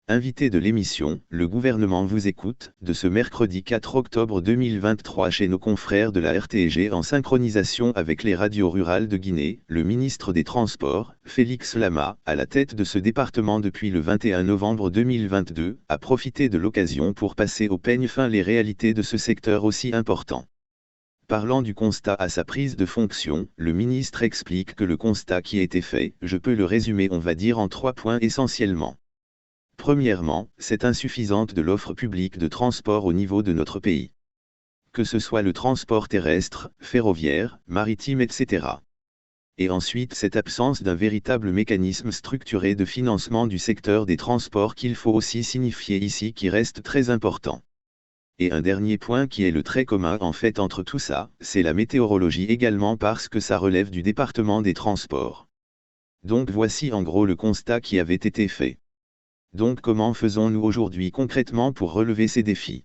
Invité de l'émission, le gouvernement vous écoute, de ce mercredi 4 octobre 2023 chez nos confrères de la RTG en synchronisation avec les radios rurales de Guinée, le ministre des Transports, Félix Lama, à la tête de ce département depuis le 21 novembre 2022, a profité de l'occasion pour passer au peigne fin les réalités de ce secteur aussi important. Parlant du constat à sa prise de fonction, le ministre explique que le constat qui a été fait, je peux le résumer on va dire en 3 points essentiellement. Premièrement, c'est insuffisante de l'offre publique de transport au niveau de notre pays. Que ce soit le transport terrestre, ferroviaire, maritime etc. Et ensuite cette absence d'un véritable mécanisme structuré de financement du secteur des transports qu'il faut aussi signifier ici qui reste très important. Et un dernier point qui est le trait commun en fait entre tout ça, c'est la météorologie également parce que ça relève du département des transports. Donc voici en gros le constat qui avait été fait. Donc comment faisons-nous aujourd'hui concrètement pour relever ces défis?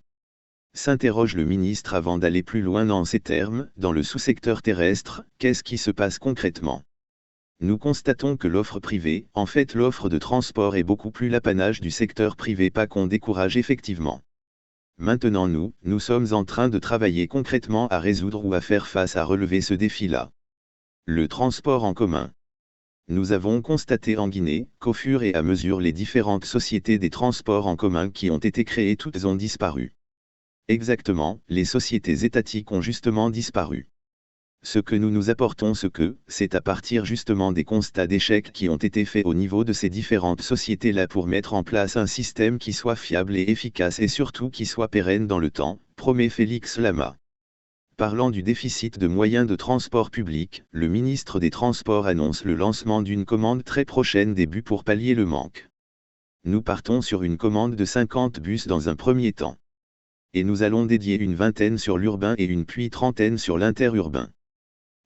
S'interroge le ministre avant d'aller plus loin dans ces termes, dans le sous-secteur terrestre, qu'est-ce qui se passe concrètement? Nous constatons que l'offre privée, en fait l'offre de transport est beaucoup plus l'apanage du secteur privé pas qu'on décourage effectivement. Maintenant nous sommes en train de travailler concrètement à résoudre ou à faire face à relever ce défi-là. Le transport en commun. Nous avons constaté en Guinée, qu'au fur et à mesure les différentes sociétés des transports en commun qui ont été créées toutes ont disparu. Exactement, les sociétés étatiques ont justement disparu. Ce que nous apportons c'est à partir justement des constats d'échecs qui ont été faits au niveau de ces différentes sociétés-là pour mettre en place un système qui soit fiable et efficace et surtout qui soit pérenne dans le temps, promet Félix Lama. Parlant du déficit de moyens de transport public, le ministre des Transports annonce le lancement d'une commande très prochaine des bus pour pallier le manque. Nous partons sur une commande de 50 bus dans un premier temps. Et nous allons dédier une vingtaine sur l'urbain et une puis trentaine sur l'interurbain.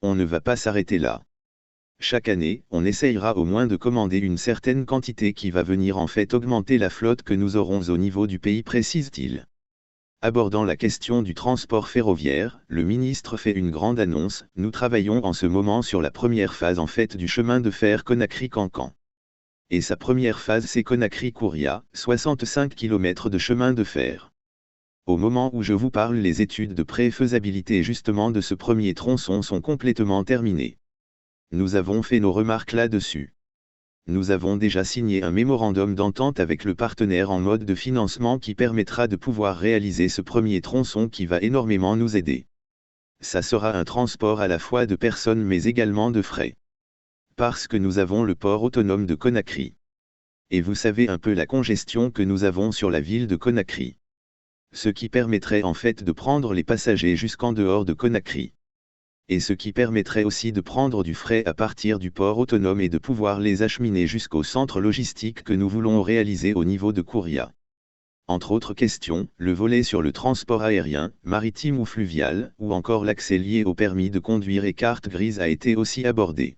On ne va pas s'arrêter là. Chaque année, on essayera au moins de commander une certaine quantité qui va venir en fait augmenter la flotte que nous aurons au niveau du pays, précise-t-il. Abordant la question du transport ferroviaire, le ministre fait une grande annonce, nous travaillons en ce moment sur la première phase en fait du chemin de fer Conakry-Cancan. Et sa première phase c'est Conakry-Kouria, 65 km de chemin de fer. Au moment où je vous parle les études de pré-faisabilité justement de ce premier tronçon sont complètement terminées. Nous avons fait nos remarques là-dessus. Nous avons déjà signé un mémorandum d'entente avec le partenaire en mode de financement qui permettra de pouvoir réaliser ce premier tronçon qui va énormément nous aider. Ça sera un transport à la fois de personnes mais également de frais. Parce que nous avons le port autonome de Conakry. Et vous savez un peu la congestion que nous avons sur la ville de Conakry. Ce qui permettrait en fait de prendre les passagers jusqu'en dehors de Conakry. Et ce qui permettrait aussi de prendre du fret à partir du port autonome et de pouvoir les acheminer jusqu'au centre logistique que nous voulons réaliser au niveau de Kouria. Entre autres questions, le volet sur le transport aérien, maritime ou fluvial, ou encore l'accès lié au permis de conduire et carte grise a été aussi abordé.